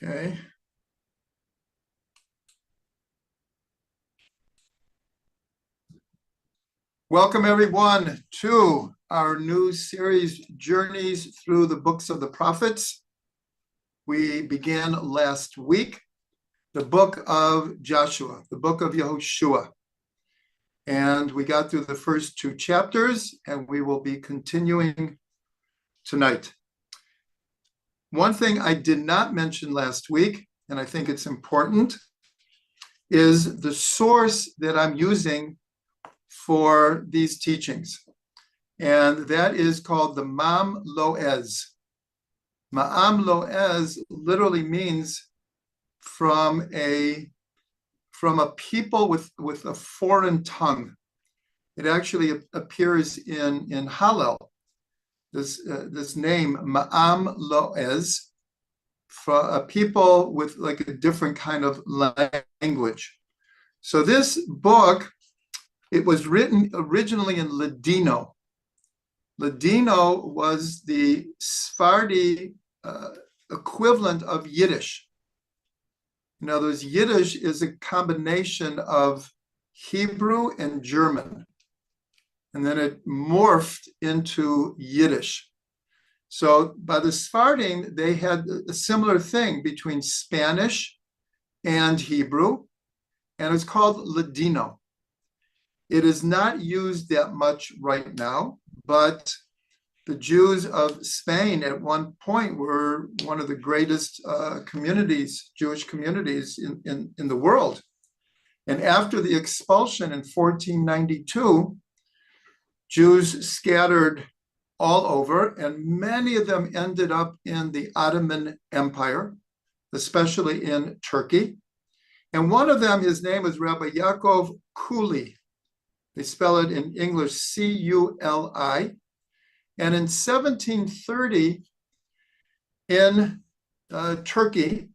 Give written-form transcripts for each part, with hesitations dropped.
Okay. Welcome everyone to our new series, Journeys Through the Books of the Prophets. We began last week the book of Joshua, the book of Yehoshua. And we got through the first two chapters, and we will be continuing tonight. One thing I did not mention last week, and I think it's important, is the source that I'm using for these teachings. And that is called the Ma'am Lo'ez. Ma'am Lo'ez literally means from a people with a foreign tongue. It actually appears in Hallel. This name, Ma'am Lo'ez, for a people with like a different kind of language. So this book, it was written originally in Ladino. Ladino was the Sephardi equivalent of Yiddish. In other words, Yiddish is a combination of Hebrew and German. And then it morphed into Yiddish. So by the Sephardim, they had a similar thing between Spanish and Hebrew, and it's called Ladino. It is not used that much right now, but the Jews of Spain at one point were one of the greatest Jewish communities in the world. And after the expulsion in 1492, Jews scattered all over, and many of them ended up in the Ottoman Empire, especially in Turkey. And one of them, his name is Rabbi Yaakov Kuli. They spell it in English, C-U-L-I. And in 1730, in Turkey,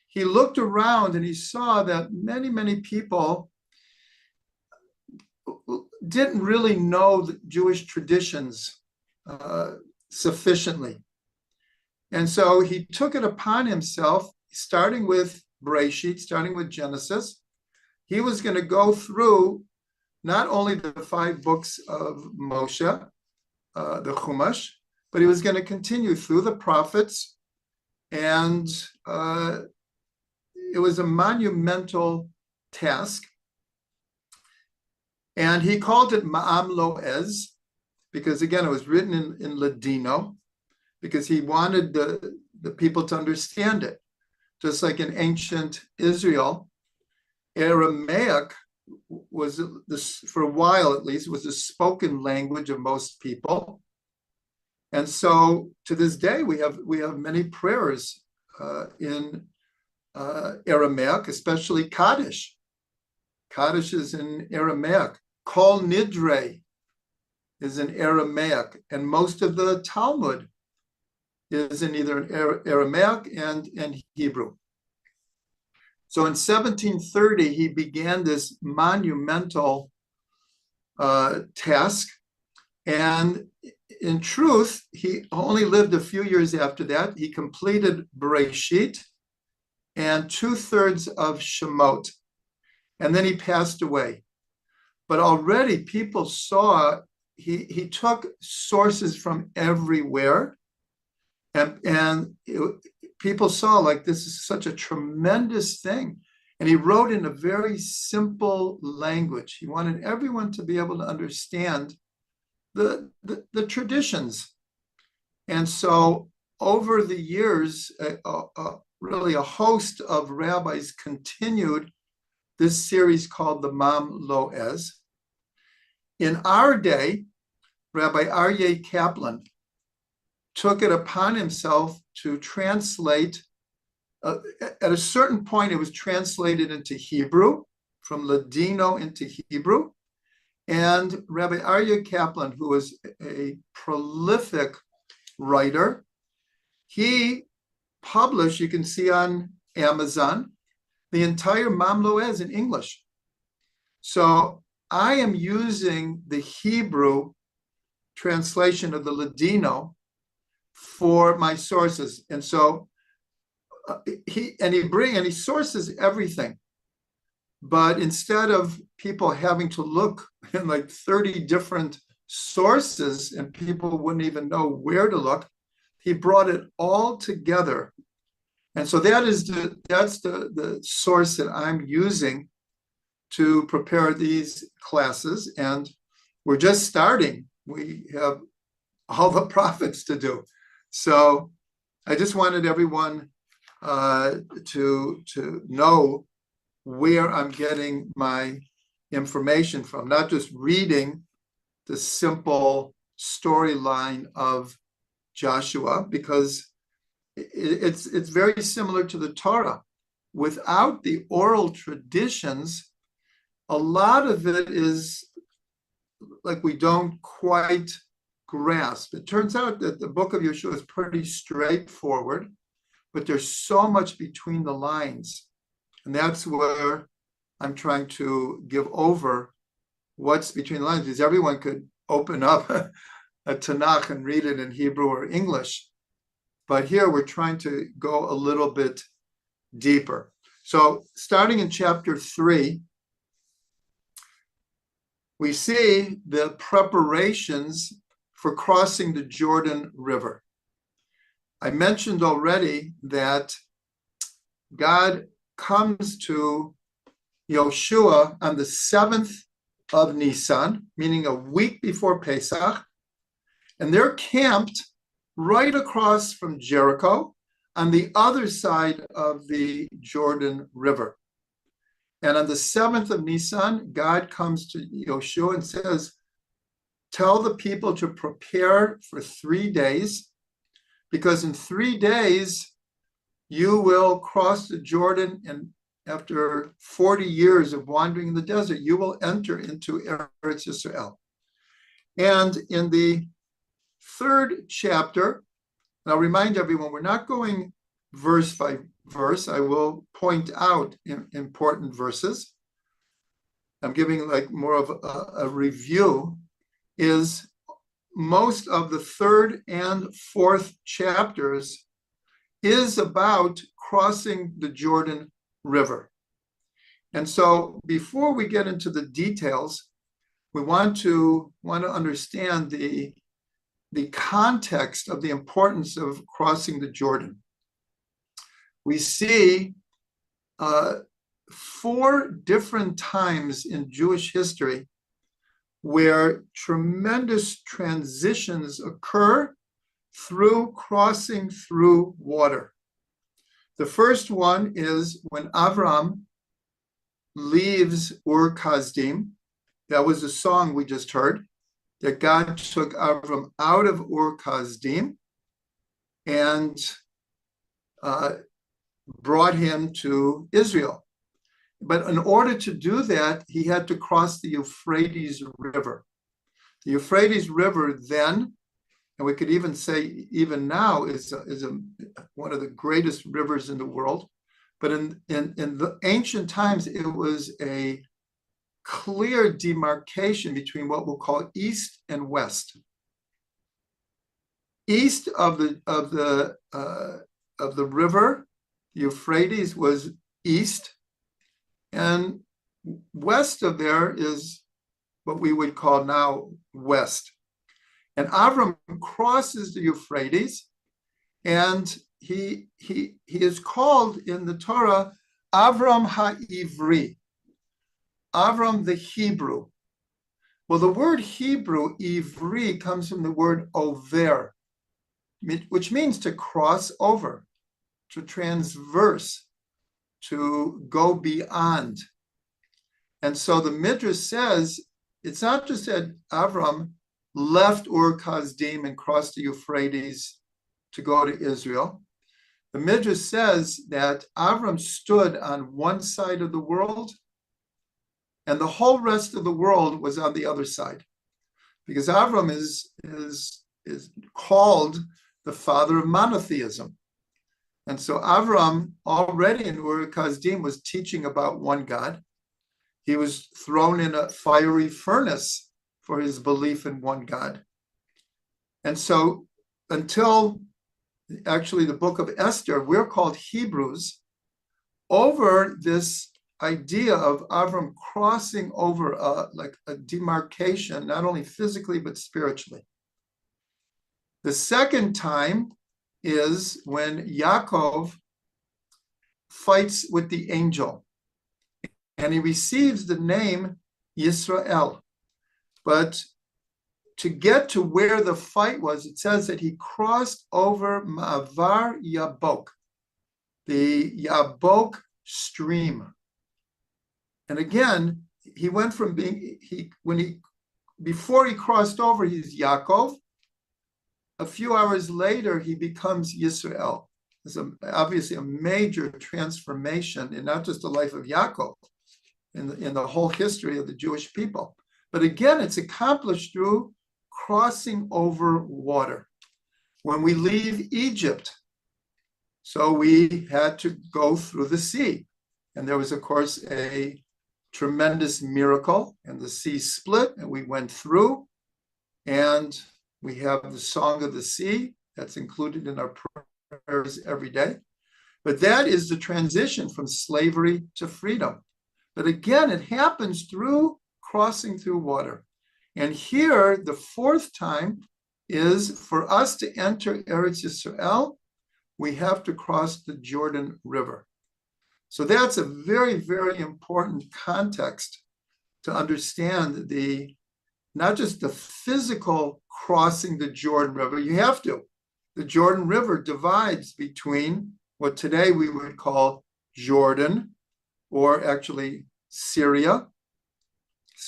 he looked around and he saw that many people didn't really know the Jewish traditions sufficiently. And so he took it upon himself, starting with Bereshit, starting with Genesis. He was going to go through not only the 5 books of Moshe, the Chumash, but he was going to continue through the prophets. And it was a monumental task. And he called it Ma'am Lo'ez, because again, it was written in Ladino, because he wanted the people to understand it. Just like in ancient Israel, Aramaic was, for a while at least, was the spoken language of most people. And so to this day, we have many prayers in Aramaic, especially Kaddish. Kaddish is in Aramaic. Kol Nidre is in Aramaic, and most of the Talmud is in either Aramaic and Hebrew. So in 1730, he began this monumental task. And in truth, he only lived a few years after that. He completed Bereshit and 2/3 of Shemot. And then he passed away. But already people saw he took sources from everywhere. And people saw like this is such a tremendous thing. And he wrote in a very simple language. He wanted everyone to be able to understand the traditions. And so over the years, really a host of rabbis continued this series called the Ma'am Lo'ez. In our day, Rabbi Aryeh Kaplan took it upon himself to translate. At a certain point, it was translated into Hebrew, from Ladino into Hebrew. And Rabbi Aryeh Kaplan, who was a prolific writer, he published, you can see on Amazon, the entire Ma'am Lo'ez in English. So I am using the Hebrew translation of the Ladino for my sources. And so he sources everything. But instead of people having to look in like 30 different sources and people wouldn't even know where to look, he brought it all together. And so that's the source that I'm using to prepare these classes. And we're just starting. We have all the prophets to do. So I just wanted everyone to know where I'm getting my information from, not just reading the simple storyline of Joshua, because it's very similar to the Torah. Without the oral traditions, a lot of it is like we don't quite grasp. It turns out that the book of Yehoshua is pretty straightforward, but there's so much between the lines. And that's where I'm trying to give over what's between the lines, because everyone could open up a Tanakh and read it in Hebrew or English. But here we're trying to go a little bit deeper. So starting in chapter 3, we see the preparations for crossing the Jordan River. I mentioned already that God comes to Yehoshua on the 7th of Nisan, meaning a week before Pesach, and they're camped right across from Jericho on the other side of the Jordan River. And on the 7th of Nisan, God comes to Yehoshua and says, tell the people to prepare for 3 days, because in 3 days, you will cross the Jordan, and after 40 years of wandering in the desert, you will enter into Eretz Yisrael. And in the 3rd chapter, and I'll remind everyone, we're not going verse by verse. I will point out important verses. I'm giving like more of a review. Is most of the 3rd and 4th chapters is about crossing the Jordan River. And so before we get into the details, we want to understand the context of the importance of crossing the Jordan. We see 4 different times in Jewish history where tremendous transitions occur through crossing through water. The first one is when Avram leaves Ur Kasdim. That was the song we just heard, that God took Avram out of Ur Kasdim and brought him to Israel. But in order to do that, he had to cross the Euphrates River. The Euphrates River then, and we could even say even now, is one of the greatest rivers in the world. But in the ancient times, it was a clear demarcation between what we'll call east and west. East of the river, Euphrates, was east, and west of there is what we would call now west. And Avram crosses the Euphrates, and he is called in the Torah Avram HaIvri, Avram the Hebrew. Well, the word Hebrew, Ivri, comes from the word over, which means to cross over, to transverse, to go beyond. And so the Midrash says, it's not just that Avram left Ur Kasdim and crossed the Euphrates to go to Israel. The Midrash says that Avram stood on one side of the world and the whole rest of the world was on the other side, because Avram is called the father of monotheism. And so Avram, already in Ur Kasdim, was teaching about one God. He was thrown in a fiery furnace for his belief in one God. And so until actually the book of Esther, we're called Hebrews, over this idea of Avram crossing over like a demarcation, not only physically, but spiritually. The second time is when Yaakov fights with the angel, and he receives the name Yisrael. But to get to where the fight was, it says that he crossed over Ma'avar Yabok, the Yabok stream. And again, he went from being, before he crossed over, he's Yaakov. A few hours later, he becomes Yisrael. It's obviously a major transformation in not just the life of Yaakov, in the whole history of the Jewish people. But again, it's accomplished through crossing over water. When we leave Egypt, so we had to go through the sea. And there was, of course, a tremendous miracle, and the sea split, and we went through, and we have the Song of the Sea that's included in our prayers every day. But that is the transition from slavery to freedom. But again, it happens through crossing through water. And here, the fourth time is for us to enter Eretz Yisrael, we have to cross the Jordan River. So that's a very, very important context to understand not just the physical crossing the Jordan River, you have to. The Jordan River divides between what today we would call Jordan, or actually Syria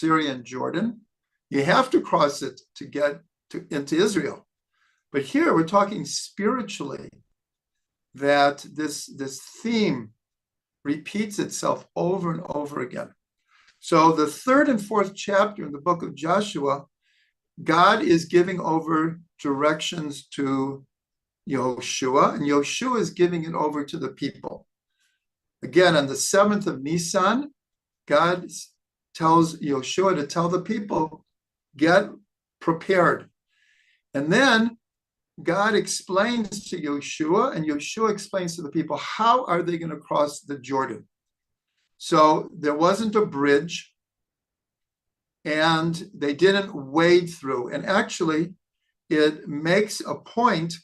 and Jordan. You have to cross it to get into Israel. But here we're talking spiritually, that this theme repeats itself over and over again. So the third and fourth chapter in the book of Joshua, God is giving over directions to Yehoshua, and Yehoshua is giving it over to the people. Again, on the 7th of Nisan, God tells Yehoshua to tell the people, get prepared. And then God explains to Yehoshua, and Yehoshua explains to the people, how are they going to cross the Jordan? So there wasn't a bridge, and they didn't wade through. And actually, it makes a point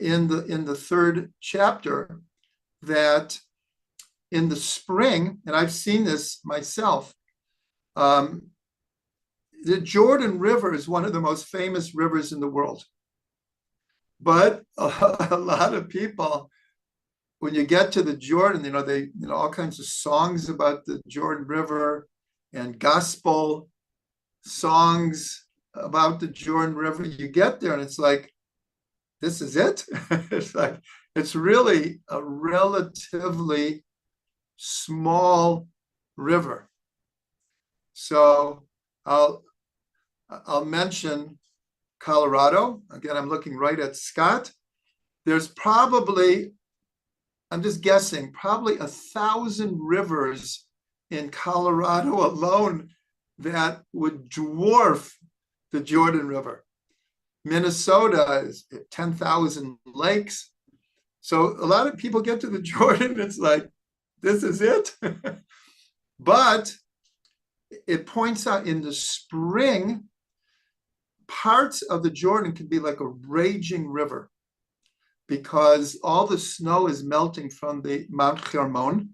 in the third chapter that in the spring, and I've seen this myself, the Jordan River is one of the most famous rivers in the world. But a lot of people, when you get to the Jordan, they all kinds of songs about the Jordan River and gospel songs about the Jordan River. You get there and it's like, this is it? It's really a relatively small river. So I'll mention Colorado. Again, I'm looking right at Scott. There's probably, I'm just guessing, probably 1,000 rivers in Colorado alone that would dwarf the Jordan River. Minnesota is 10,000 lakes. So a lot of people get to the Jordan, it's like, this is it. But it points out in the spring, parts of the Jordan can be like a raging river because all the snow is melting from the Mount Hermon.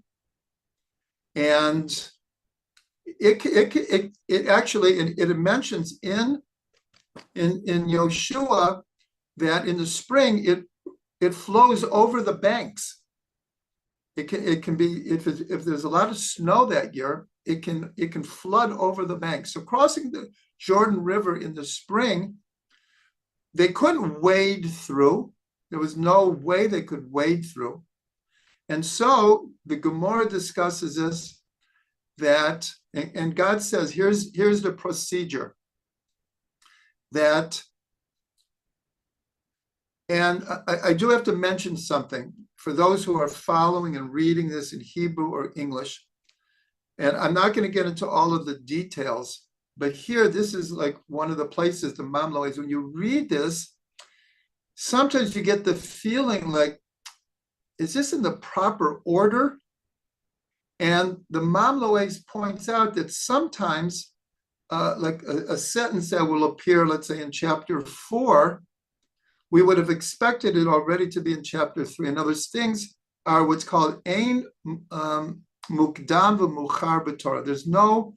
And it actually mentions in Yehoshua that in the spring it flows over the banks. It can be, if there's a lot of snow that year, it can flood over the banks. So crossing the Jordan River in the spring, they couldn't wade through. There was no way they could wade through. And so the Gemara discusses this, that, and God says, here's the procedure. That, and I do have to mention something for those who are following and reading this in Hebrew or English. And I'm not going to get into all of the details, but here, this is like one of the places, the Mamlo is, when you read this, sometimes you get the feeling like, is this in the proper order? And the Mamloes points out that sometimes, like a sentence that will appear, let's say in chapter 4, we would have expected it already to be in chapter 3. And other things are what's called ein mukdam v'muchar b'Torah. There's no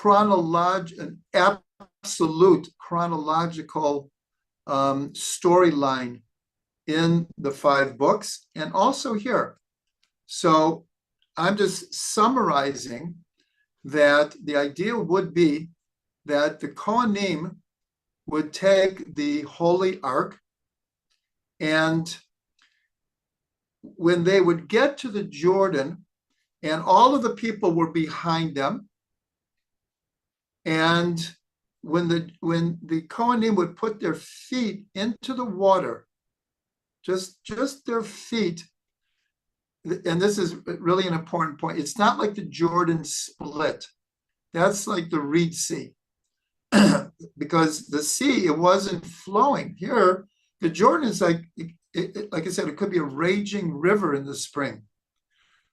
an absolute chronological storyline in the 5 books, and also here. So I'm just summarizing that the idea would be that the Kohanim would take the Holy Ark, and when they would get to the Jordan, and all of the people were behind them, and when the Kohanim would put their feet into the water, just their feet, and this is really an important point, it's not like the Jordan split. That's like the Reed Sea. Because the sea, it wasn't flowing. Here, the Jordan is like I said, it could be a raging river in the spring.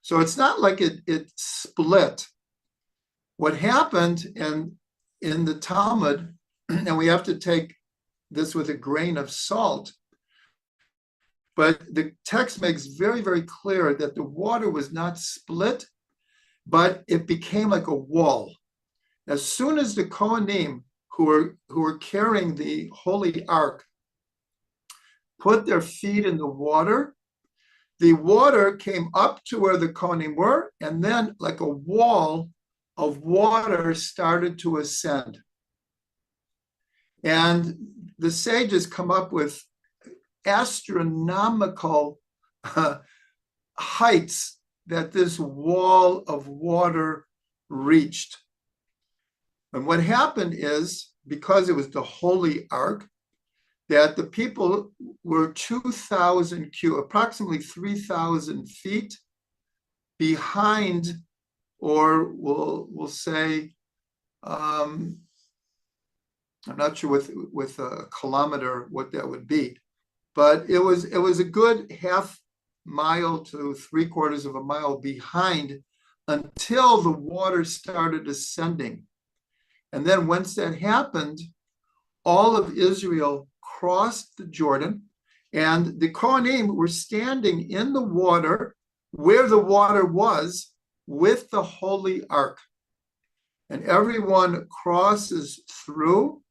So it's not like it split. What happened, and in the Talmud, and we have to take this with a grain of salt, but the text makes very, very clear that the water was not split, but it became like a wall. As soon as the Kohanim, who were carrying the Holy Ark, put their feet in the water came up to where the Kohanim were, and then like a wall of water started to ascend. And the sages come up with astronomical heights that this wall of water reached. And what happened is, because it was the Holy Ark, that the people were 2,000 approximately 3,000 feet behind, or we'll say, I'm not sure with a kilometer what that would be, but it was a good half mile to 3/4 of a mile behind until the water started ascending. And then once that happened, all of Israel crossed the Jordan, and the Kohanim were standing in the water where the water was with the Holy Ark. And everyone crosses through.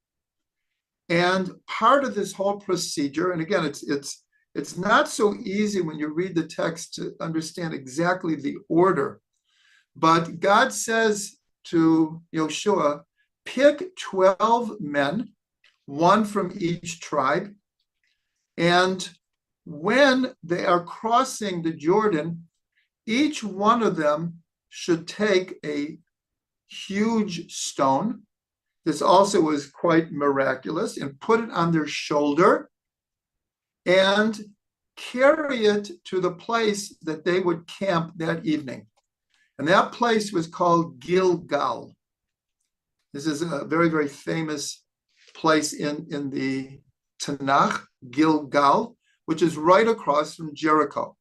And part of this whole procedure, and again, it's not so easy when you read the text to understand exactly the order, but God says to Yehoshua, pick 12 men, one from each tribe, and when they are crossing the Jordan, each one of them should take a huge stone. This also was quite miraculous, and put it on their shoulder and carry it to the place that they would camp that evening. And that place was called Gilgal. This is a very, very famous place in the Tanakh, Gilgal, which is right across from Jericho.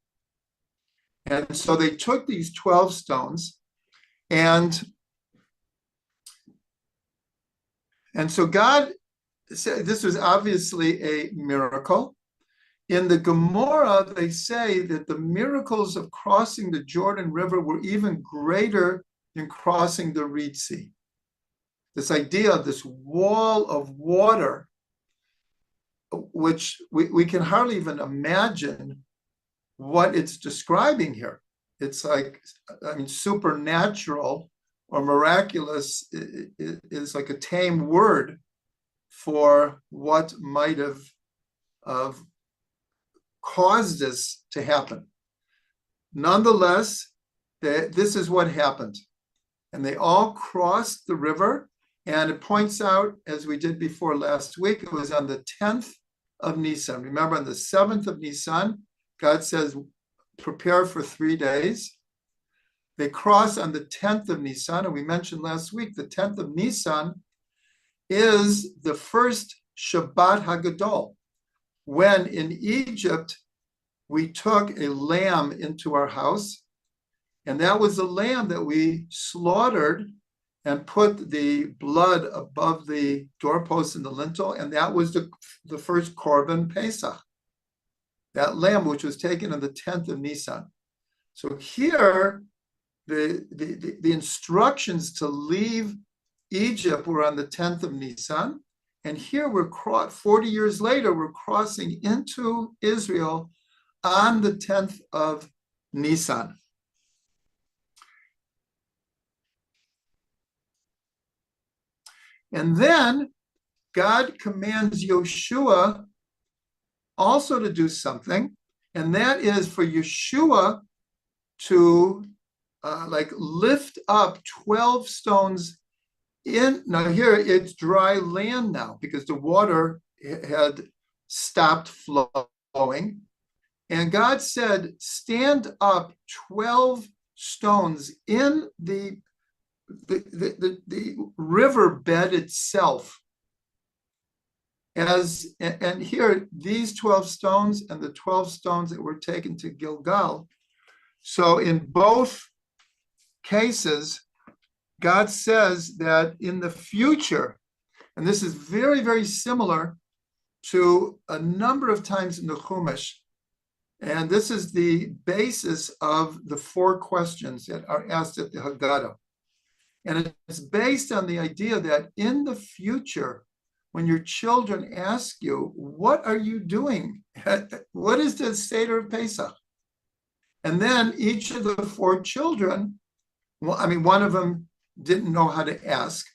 And so they took these 12 stones, and so God said this was obviously a miracle. In the Gemara, they say that the miracles of crossing the Jordan River were even greater than crossing the Reed Sea. This idea of this wall of water, which we can hardly even imagine what it's describing here. It's like, supernatural or miraculous is like a tame word for what might have caused this to happen. Nonetheless, this is what happened. And they all crossed the river. And it points out, as we did before last week, it was on the 10th of Nisan. Remember, on the 7th of Nisan, God says, prepare for 3 days. They cross on the 10th of Nisan, and we mentioned last week, the 10th of Nisan is the first Shabbat HaGadol, when in Egypt we took a lamb into our house, and that was the lamb that we slaughtered and put the blood above the doorpost and the lintel, and that was the first Korban Pesach, that lamb which was taken on the 10th of Nisan. So here, the instructions to leave Egypt were on the 10th of Nisan, and here we're 40 years later, we're crossing into Israel on the 10th of Nisan. And then God commands Yehoshua also to do something, and that is for Yehoshua to lift up 12 stones in. Now here it's dry land now because the water had stopped flowing. And God said, stand up 12 stones in the riverbed itself. And here, these 12 stones and the 12 stones that were taken to Gilgal. So in both cases, God says that in the future, and this is very, very similar to a number of times in the Chumash, and this is the basis of the 4 questions that are asked at the Haggadah. And it's based on the idea that in the future, when your children ask you, what are you doing? What is the Seder of Pesach? And then each of the 4 children, one of them didn't know how to ask,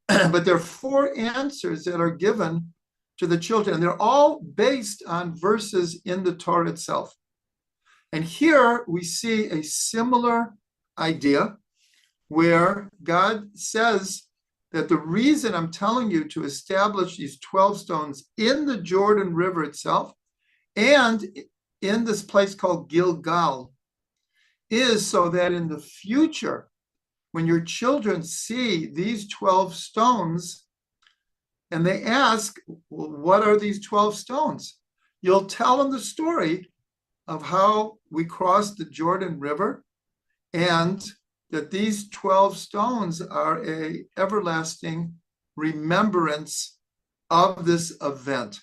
but there are 4 answers that are given to the children, and they're all based on verses in the Torah itself. And here we see a similar idea where God says that the reason I'm telling you to establish these 12 stones in the Jordan River itself and in this place called Gilgal is so that in the future, when your children see these 12 stones and they ask, well, what are these 12 stones? You'll tell them the story of how we crossed the Jordan River and that these 12 stones are an everlasting remembrance of this event.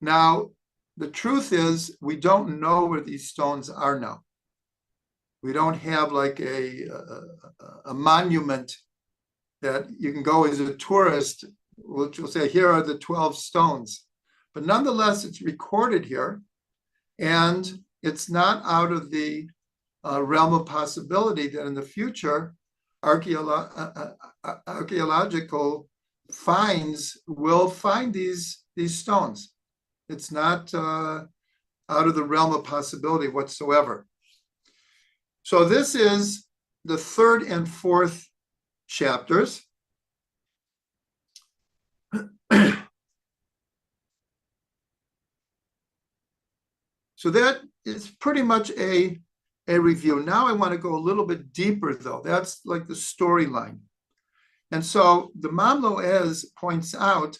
Now, the truth is, we don't know where these stones are now. We don't have like a monument that you can go as a tourist, which will say, here are the 12 stones. But nonetheless, it's recorded here, and it's not out of the realm of possibility that in the future, archaeological finds will find these stones. It's not out of the realm of possibility whatsoever. So this is the 3rd and 4th chapters. So that is pretty much a review. Now I want to go a little bit deeper, though. That's like the storyline. And so the Mam Loez points out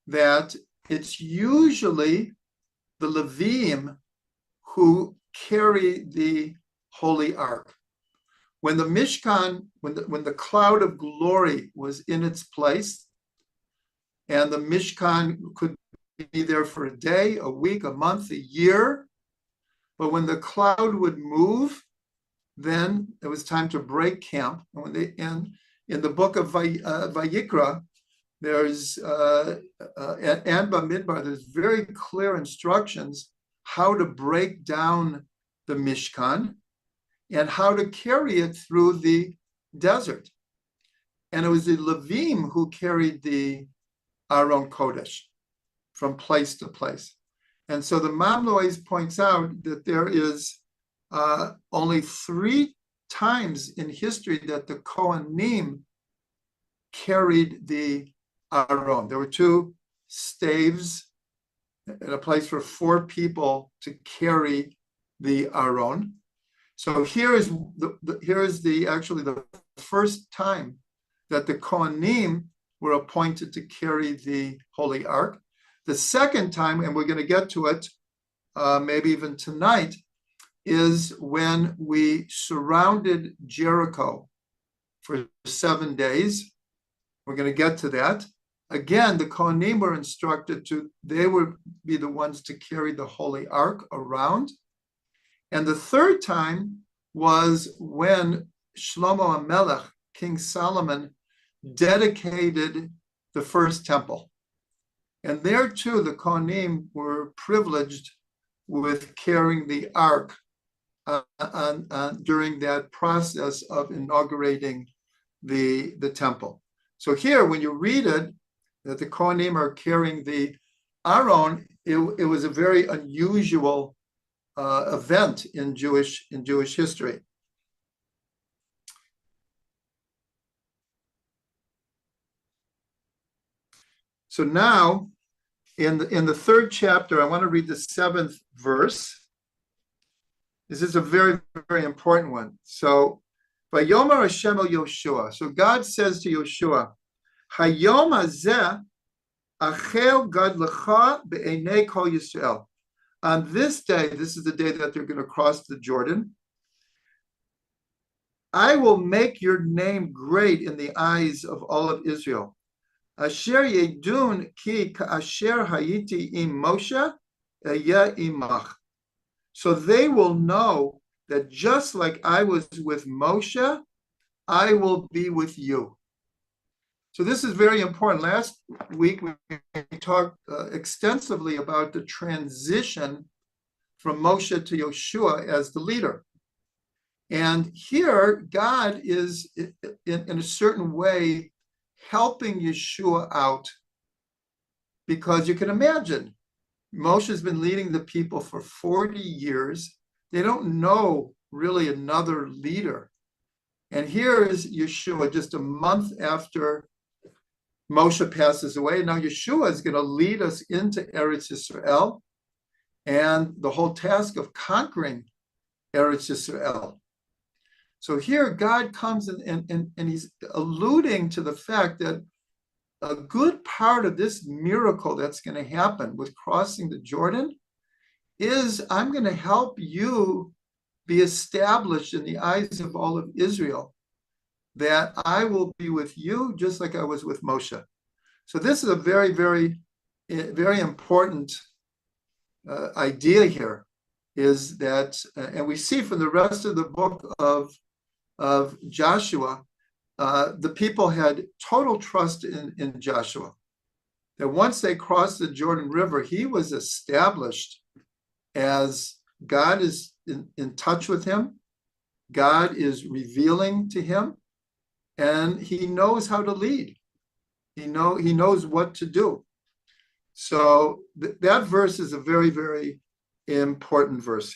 that it's usually the Levim who carry the Holy Ark. When the Mishkan, when the cloud of glory was in its place, and the Mishkan could be there for a day, a week, a month, a year, but when the cloud would move, then it was time to break camp. And in the book of Vayikra, there's and Bamidbar, there's very clear instructions how to break down the Mishkan and how to carry it through the desert. And it was the Levim who carried the Aron Kodesh from place to place. And so the Mam Loez points out that there is only 3 times in history that the Kohanim carried the Aron. There were 2 staves at a place for 4 people to carry the Aron. So here is actually the first time that the Kohanim were appointed to carry the Holy Ark. The second time, and we're going to get to it maybe even tonight, is when we surrounded Jericho for 7 days. We're going to get to that. Again, the Kohanim were instructed they would be the ones to carry the Holy Ark around. And the third time was when Shlomo HaMelech, King Solomon, dedicated the first temple. And there too, the Kohanim were privileged with carrying the Ark during that process of inaugurating the temple. So here, when you read it, that the Kohanim are carrying the Aron, it was a very unusual event in Jewish history. So now, in the third chapter, I want to read the 7th verse. This is a very, very important one. So, Vayomer Hashem el Yehoshua. So God says to Yehoshua, Hayom hazeh achel gadlecha be'enei kol Yisrael. On this day, this is the day that they're going to cross the Jordan, I will make your name great in the eyes of all of Israel. Asher yedun ki ka'asher hayiti im Moshe ehyeh imach. So they will know that just like I was with Moshe, I will be with you. So this is very important. Last week, we talked extensively about the transition from Moshe to Yehoshua as the leader. And here, God is, in a certain way, helping Yehoshua out. Because you can imagine, Moshe has been leading the people for 40 years. They don't know really another leader. And here is Yehoshua just a month after Moshe passes away. Now Yehoshua is going to lead us into Eretz Yisrael and the whole task of conquering Eretz Yisrael. So here God comes and he's alluding to the fact that a good part of this miracle that's going to happen with crossing the Jordan is I'm going to help you be established in the eyes of all of Israel, that I will be with you just like I was with Moshe. So this is a very, very, very important idea here, is that, and we see from the rest of the book of Joshua, the people had total trust in Joshua. That once they crossed the Jordan River, he was established as God is in touch with him. God is revealing to him, and he knows how to lead. He knows what to do. So that verse is a very, very important verse.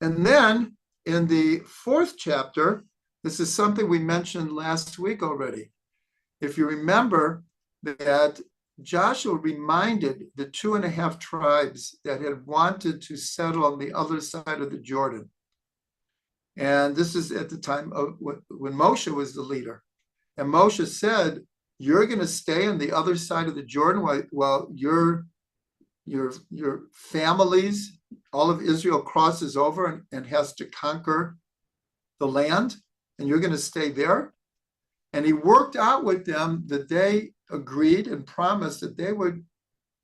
And then in the 4th chapter, this is something we mentioned last week already. If you remember that Joshua reminded the 2.5 tribes that had wanted to settle on the other side of the Jordan. And this is at the time of when Moshe was the leader. And Moshe said, you're going to stay on the other side of the Jordan while your families, all of Israel crosses over and has to conquer the land, and you're going to stay there. And he worked out with them that they agreed and promised that they would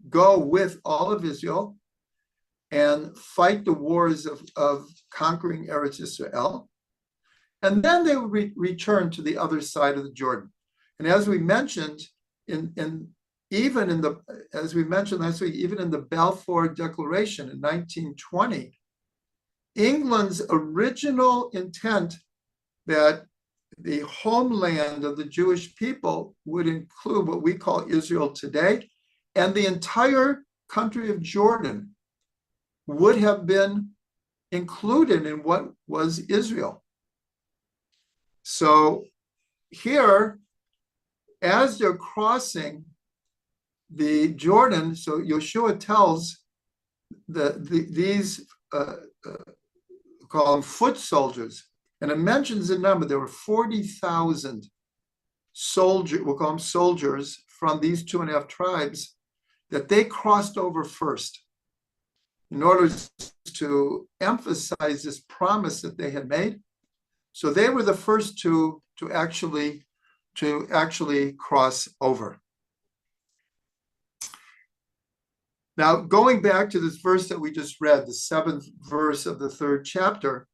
go with all of Israel and fight the wars of conquering Eretz Yisrael. And then they would return to the other side of the Jordan. And as we mentioned, as we mentioned last week, even in the Balfour Declaration in 1920, England's original intent that the homeland of the Jewish people would include what we call Israel today, and the entire country of Jordan would have been included in what was Israel. So here, as they're crossing the Jordan, so Yehoshua tells these call them foot soldiers, and it mentions the number. There were 40,000 soldiers, we'll call them soldiers from these 2.5 tribes that they crossed over first in order to emphasize this promise that they had made. So they were the first to actually cross over. Now, going back to this verse that we just read, the 7th verse of the 3rd chapter,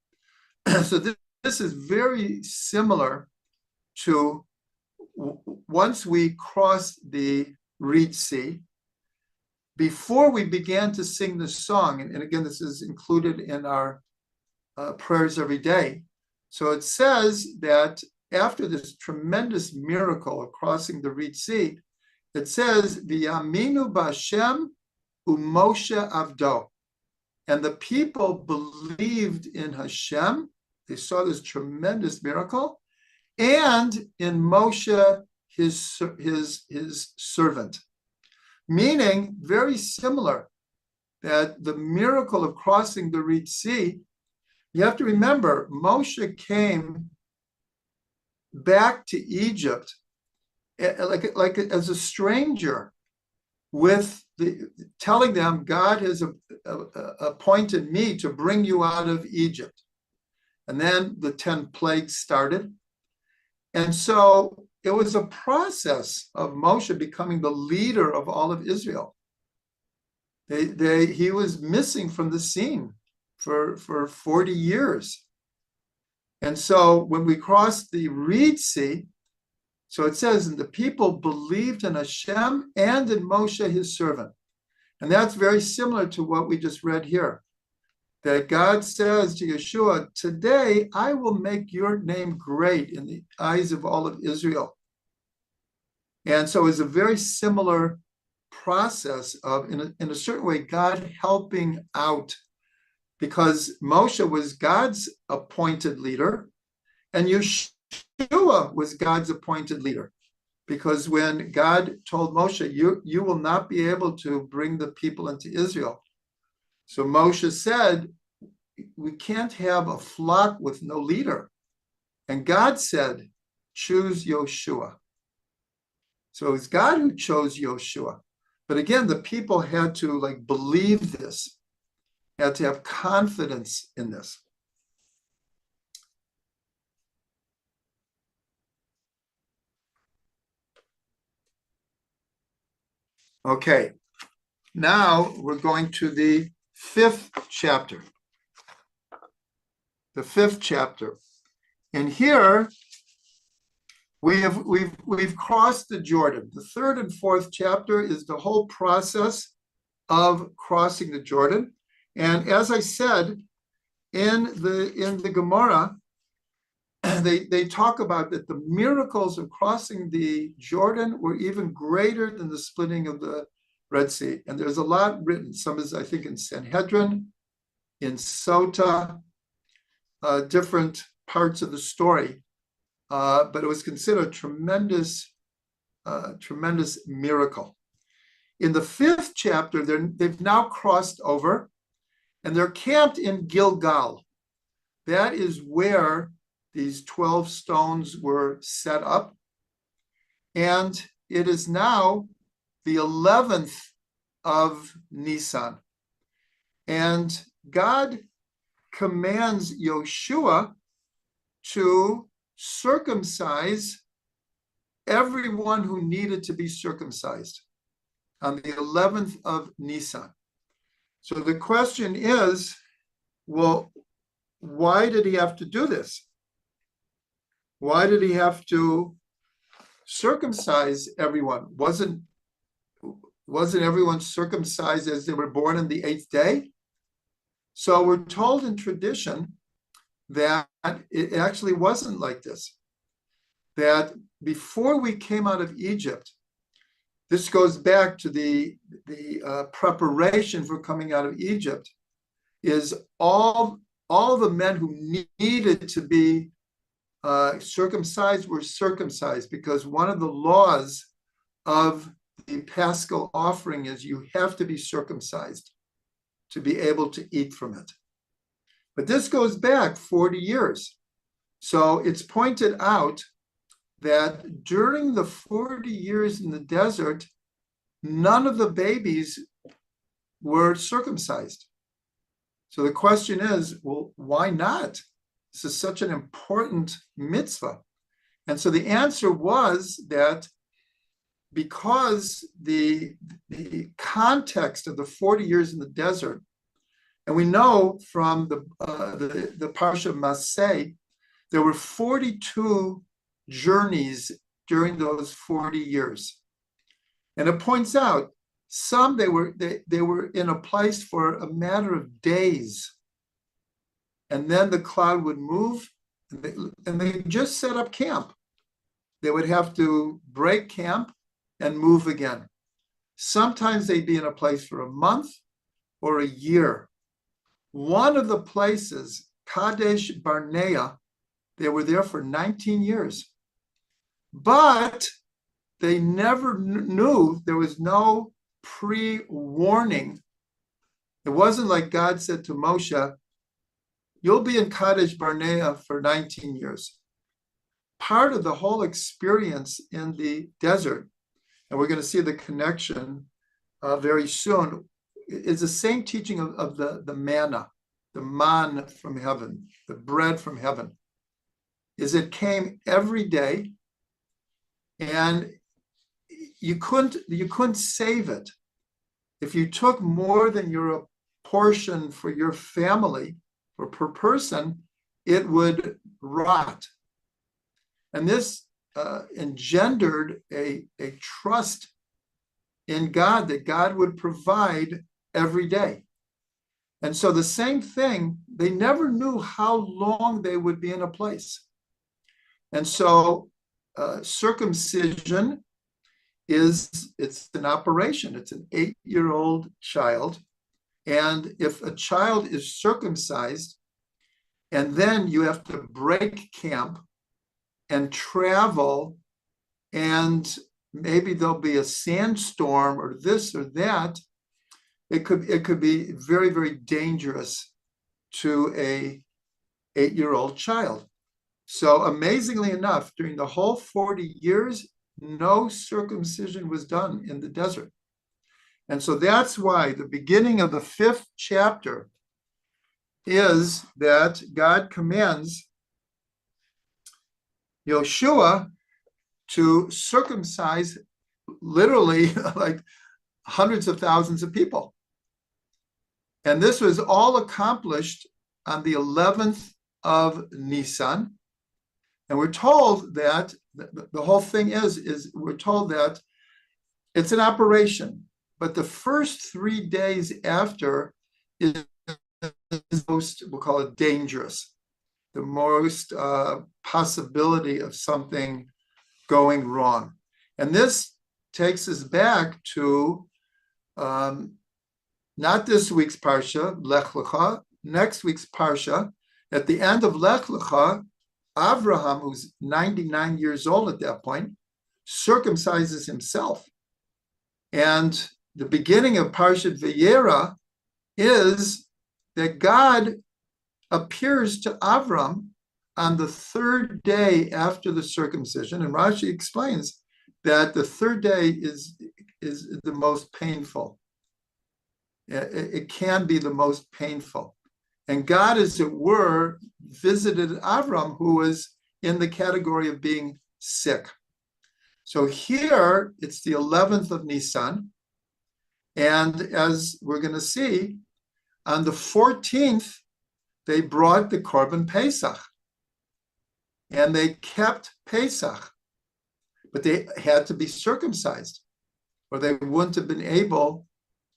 so this is very similar to once we crossed the Reed Sea, before we began to sing the song, and again, this is included in our prayers every day. So it says that after this tremendous miracle of crossing the Reed Sea, it says, V'yaminu b'Hashem u'Moshe avdo. And the people believed in Hashem. They saw this tremendous miracle, and in Moshe, his servant. Meaning, very similar, that the miracle of crossing the Reed Sea, you have to remember, Moshe came back to Egypt like as a stranger, with telling them, God has appointed me to bring you out of Egypt. And then the 10 plagues started. And so it was a process of Moshe becoming the leader of all of Israel. He was missing from the scene for 40 years. And so when we crossed the Reed Sea, so it says, and the people believed in Hashem and in Moshe, his servant. And that's very similar to what we just read here, that God says to Yehoshua, today I will make your name great in the eyes of all of Israel. And so it's a very similar process of, in a certain way, God helping out, because Moshe was God's appointed leader, and Yehoshua was God's appointed leader. Because when God told Moshe, you will not be able to bring the people into Israel. So Moshe said, we can't have a flock with no leader. And God said, choose Yehoshua. So it was God who chose Yehoshua. But again, the people had to believe this, had to have confidence in this. Okay, now we're going to the 5th chapter. The 5th chapter. And here we've crossed the Jordan. The 3rd and 4th chapter is the whole process of crossing the Jordan. And as I said, in the Gemara, they talk about that the miracles of crossing the Jordan were even greater than the splitting of the Red Sea. And there's a lot written. Some is, I think, in Sanhedrin, in Sota, different parts of the story. But it was considered a tremendous miracle. In the 5th chapter, they've now crossed over, and they're camped in Gilgal. That is where these 12 stones were set up. And it is now the 11th of Nisan. And God commands Yehoshua to circumcise everyone who needed to be circumcised on the 11th of Nisan. So the question is, well, why did he have to do this? Why did he have to circumcise everyone? Wasn't everyone circumcised as they were born on the 8th day? So we're told in tradition that it actually wasn't like this. That before we came out of Egypt, this goes back to the preparation for coming out of Egypt, is all the men who needed to be circumcised were circumcised, because one of the laws of the Paschal offering is you have to be circumcised to be able to eat from it. But this goes back 40 years. So it's pointed out that during the 40 years in the desert, none of the babies were circumcised. So the question is, well, why not? This is such an important mitzvah. And so the answer was that because the context of the 40 years in the desert, and we know from the Parsha of Maseh, there were 42 journeys during those 40 years. And it points out some they were in a place for a matter of days. And then the cloud would move, and they just set up camp. They would have to break camp and move again. Sometimes they'd be in a place for a month or a year. One of the places, Kadesh Barnea, they were there for 19 years. But they never knew, there was no pre-warning. It wasn't like God said to Moshe, you'll be in Kadesh Barnea for 19 years. Part of the whole experience in the desert, and we're going to see the connection very soon, is the same teaching of the manna, the man from heaven, the bread from heaven, is it came every day, and you couldn't save it. If you took more than your portion for your family or per person, it would rot. And this engendered a trust in God that God would provide every day. And so the same thing, they never knew how long they would be in a place. And so circumcision it's an operation. It's an 8-year-old child. And if a child is circumcised, and then you have to break camp and travel, and maybe there'll be a sandstorm or this or that, it could be very, very dangerous to a 8-year-old child. So amazingly enough, during the whole 40 years, no circumcision was done in the desert. And so that's why the beginning of the 5th chapter is that God commands Yehoshua to circumcise literally like hundreds of thousands of people. And this was all accomplished on the 11th of Nisan. And we're told that the whole thing is we're told that it's an operation, but the first 3 days after is most, we'll call it dangerous, the most possibility of something going wrong. And this takes us back to not this week's Parsha, Lech Lecha, next week's Parsha. At the end of Lech Lecha, Avraham, who's 99 years old at that point, circumcises himself. And the beginning of Parshat Vayera is that God appears to Avram on the 3rd day after the circumcision. And Rashi explains that the 3rd day is the most painful. It can be the most painful. And God, as it were, visited Avram, who was in the category of being sick. So here, it's the 11th of Nisan. And as we're going to see, on the 14th, they brought the Korban Pesach. And they kept Pesach. But they had to be circumcised, or they wouldn't have been able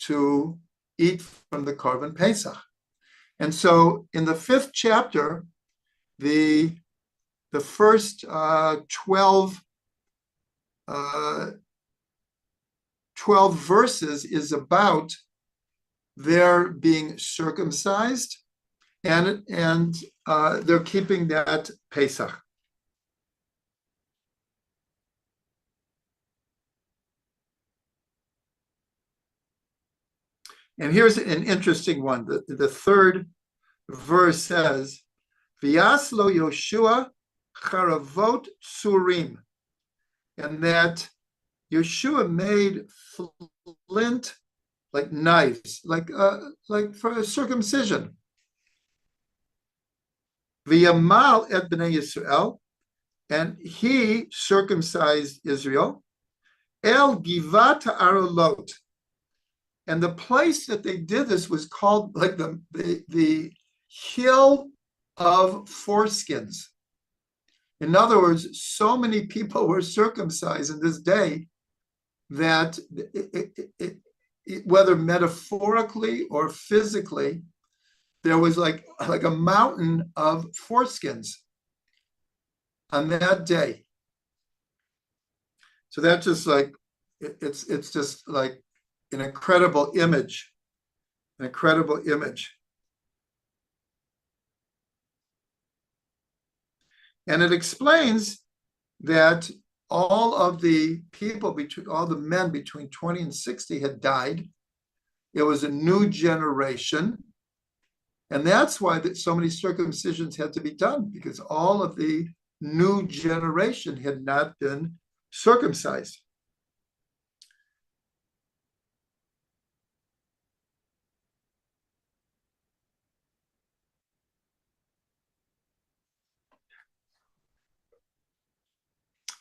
to eat from the Korban Pesach. And so in the 5th chapter, the first 12 verses is about their being circumcised, and they're keeping that Pesach. And here's an interesting one. The 3rd verse says, V'yaslo Yehoshua charavot tsurim. and that Yehoshua made flint like knives, like for a circumcision. V'yamal et bnei Yisrael, and he circumcised Israel. El Givat Arolot, and the place that they did this was called like the hill of foreskins. In other words, so many people were circumcised in this day that whether metaphorically or physically, there was like a mountain of foreskins on that day. So that's just like, it's just like an incredible image, an incredible image. And it explains that all of the people, all the men between 20 and 60 had died. It was a new generation. And that's why so many circumcisions had to be done, because all of the new generation had not been circumcised.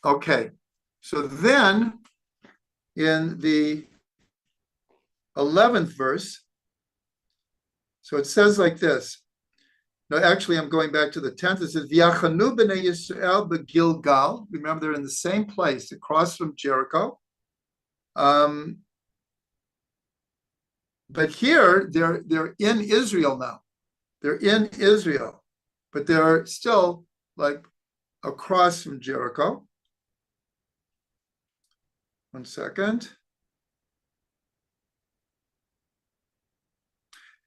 Okay, so then in the 11th verse, so it says like this. No, actually, I'm going back to the 10th. It says, V'yachanu b'nei Yisrael b'Gilgal. Remember, they're in the same place, across from Jericho. But here, they're in Israel now. They're in Israel, but they're still like across from Jericho. One second.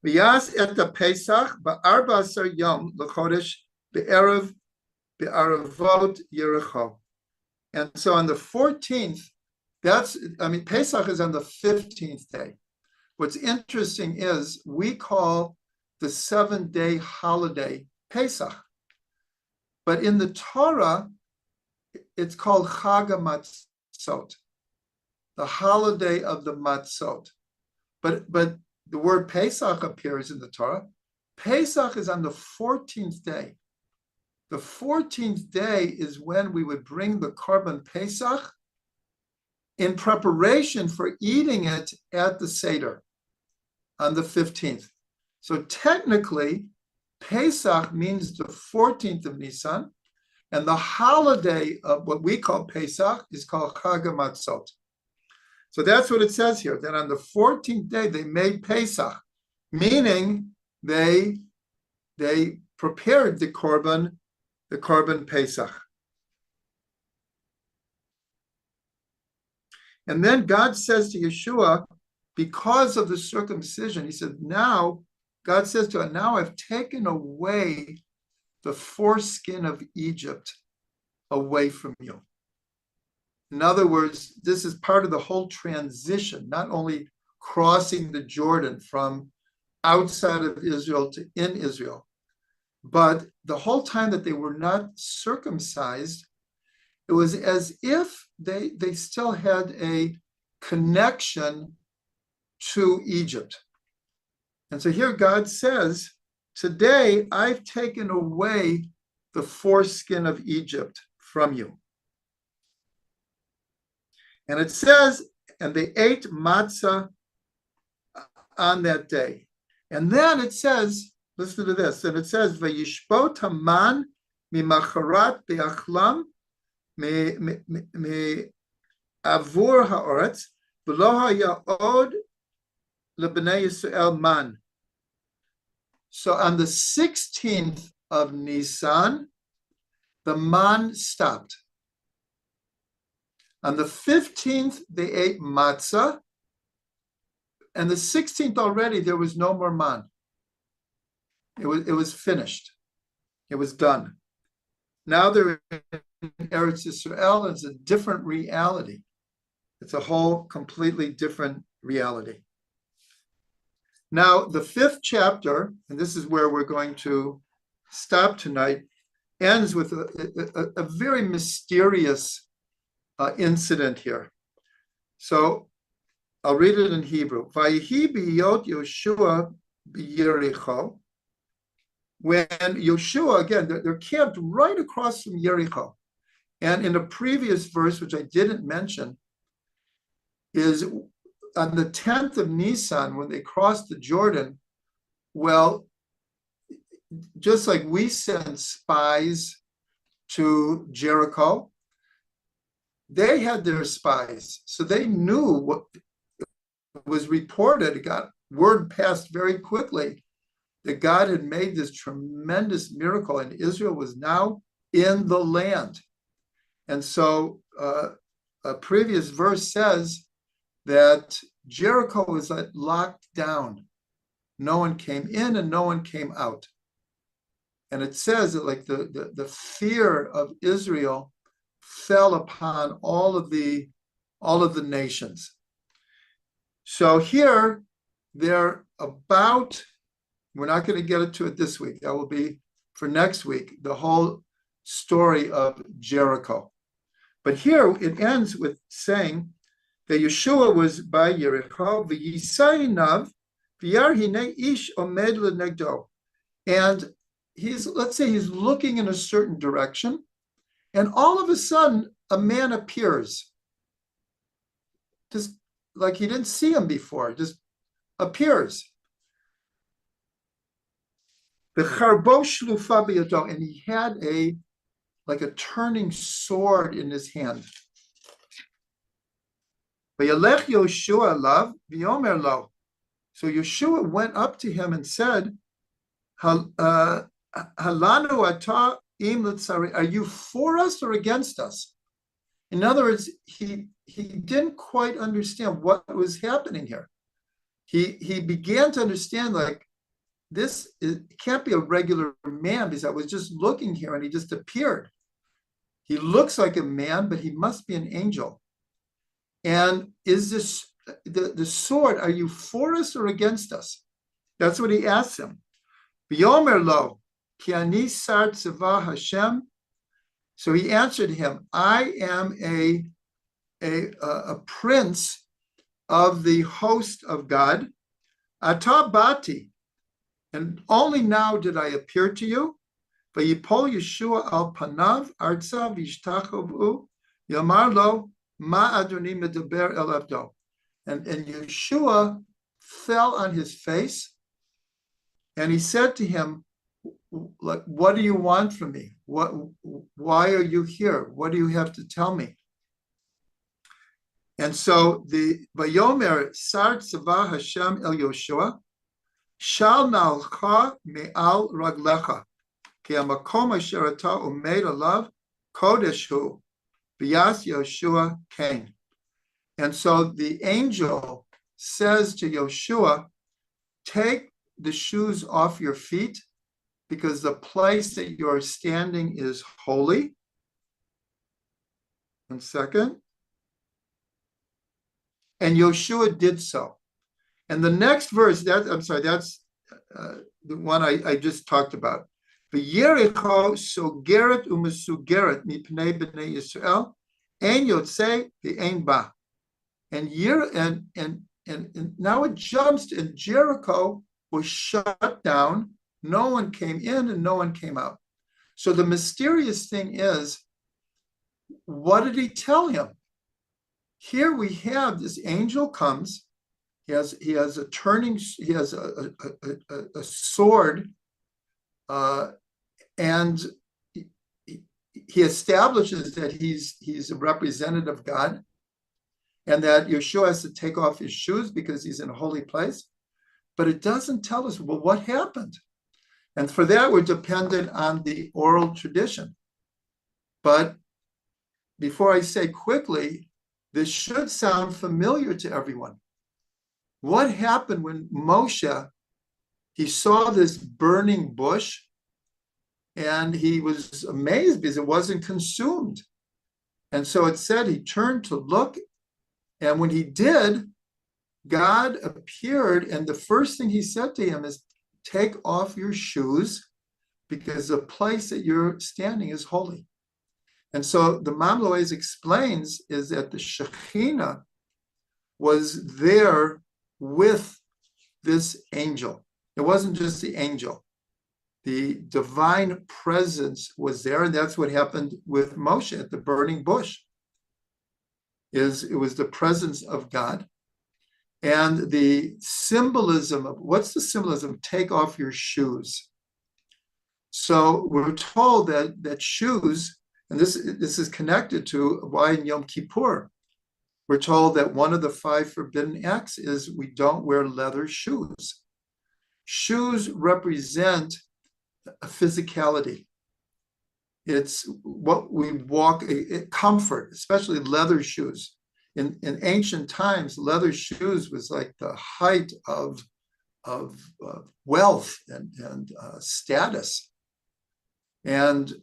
V'yas et Pesach ba'arba yom l'chodesh be'erev be'aravot Yericho. And so on the 14th, Pesach is on the 15th day. What's interesting is we call the 7-day holiday Pesach. But in the Torah, it's called Chag HaMatzot, the holiday of the Matzot. But the word Pesach appears in the Torah. Pesach is on the 14th day. The 14th day is when we would bring the Korban Pesach in preparation for eating it at the Seder on the 15th. So technically, Pesach means the 14th of Nisan, and the holiday of what we call Pesach is called Chag HaMatzot. So that's what it says here, that on the 14th day, they made Pesach, meaning they prepared the Korban Pesach. And then God says to Yehoshua, because of the circumcision, he said, now, God says to him, now I've taken away the foreskin of Egypt away from you. In other words, this is part of the whole transition, not only crossing the Jordan from outside of Israel to in Israel, but the whole time that they were not circumcised, it was as if they still had a connection to Egypt. And so here God says, today I've taken away the foreskin of Egypt from you. And it says, and they ate matzah on that day. And then it says, listen to this, and it says, Vayishbot haman mimacharat be'achlam me avur ha'oretz v'lo ha'ya'od lebnei Yisrael man. So on the 16th of Nisan, the man stopped. On the 15th, they ate matzah. And the 16th already, there was no more man. It was finished. It was done. Now they're in Eretz Yisrael. It's a different reality. It's a whole completely different reality. Now, the 5th chapter, and this is where we're going to stop tonight, ends with a very mysterious incident here. So I'll read it in Hebrew. Vayihi b'yot Yehoshua b'Yericho. When Yehoshua, again, they're camped right across from Jericho. And in the previous verse, which I didn't mention, is on the 10th of Nisan, when they crossed the Jordan, well, just like we sent spies to Jericho, they had their spies. So they knew what was reported. It got word passed very quickly that God had made this tremendous miracle and Israel was now in the land. And so a previous verse says that Jericho was locked down. No one came in and no one came out. And it says that like the fear of Israel fell upon all of the nations. So here they're about, we're not going to get into it this week. That will be for next week, the whole story of Jericho. But here it ends with saying that Yehoshua was by Jericho, v'yisainav v'yar hine ish omed lenegdo. And let's say he's looking in a certain direction, and all of a sudden a man appears. Just like he didn't see him before, just appears. The charbo shlufa b'yado, and he had like a turning sword in his hand. V'yalech Yehoshua alav v'yomer lo. So Yehoshua went up to him and said, Halanu ata im l'tzari, are you for us or against us? In other words, he didn't quite understand what was happening here. He began to understand, like, it can't be a regular man, because I was just looking here and he just appeared. He looks like a man, but he must be an angel. And is this the sword, are you for us or against us? That's what he asked him. V'yomer lo, ki ani sar tzava Hashem. So he answered him, I am a prince of the host of God. Ata bati, and only now did I appear to you. Vayipol Yehoshua al panav arza v'yishtachavu yamar lo ma adoni medaber el avdo. And Yehoshua fell on his face, and he said to him, like, what do you want from me? Why are you here? What do you have to tell me? And so the Vayomer Sar Tzava Hashem El Yehoshua, Shal nalcha me'al raglecha, ki hamakom asher ata umed alav kodesh hu, v'yas Yehoshua kain. And so the angel says to Yehoshua, take the shoes off your feet, because the place that you're standing is holy. And second, and Yehoshua did so. And the next verse, that's the one I just talked about. V'yericho sogeret u'mesugeret mipnei b'nei Yisrael, ein yotzei v'ein ba. And now it jumps, and Jericho was shut down. No one came in and no one came out. So the mysterious thing is, what did he tell him? Here we have this angel comes. He has a sword, and he establishes that he's a representative of God, and that Yehoshua has to take off his shoes because he's in a holy place. But it doesn't tell us, well, what happened? And for that, we're dependent on the oral tradition. But before I say quickly, this should sound familiar to everyone. What happened when Moshe, he saw this burning bush, and he was amazed because it wasn't consumed. And so it said he turned to look, and when he did, God appeared, and the first thing he said to him is, take off your shoes, because the place that you're standing is holy. And so the Mamloes explains is that the Shekhinah was there with this angel. It wasn't just the angel. The divine presence was there, and that's what happened with Moshe at the burning bush. It was the presence of God. And the symbolism of, what's the symbolism? Take off your shoes. So we're told that shoes, and this is connected to why in Yom Kippur, we're told that one of the 5 forbidden acts is we don't wear leather shoes. Shoes represent a physicality. It's what we walk, comfort, especially leather shoes. In ancient times, leather shoes was like the height of wealth and status. And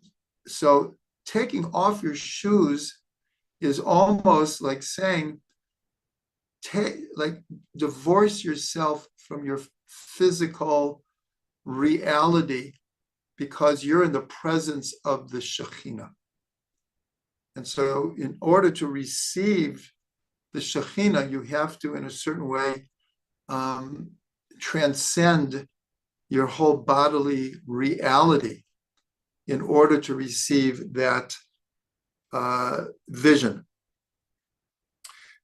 so taking off your shoes is almost like saying, divorce yourself from your physical reality because you're in the presence of the Shekhinah. And so in order to receive the Shekhinah, you have to, in a certain way, transcend your whole bodily reality in order to receive that vision.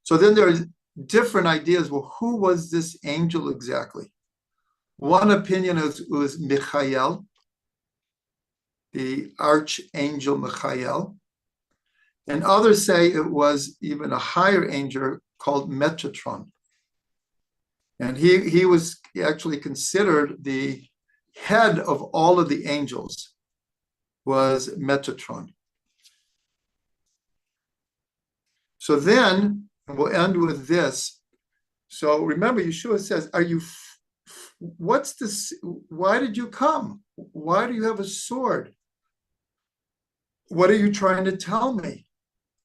So then there's different ideas. Well, who was this angel exactly? One opinion was Michael, the archangel Michael, and others say it was even a higher angel called Metatron. And he was actually considered the head of all of the angels, was Metatron. So then, and we'll end with this. So remember, Yehoshua says, what's this? Why did you come? Why do you have a sword? What are you trying to tell me?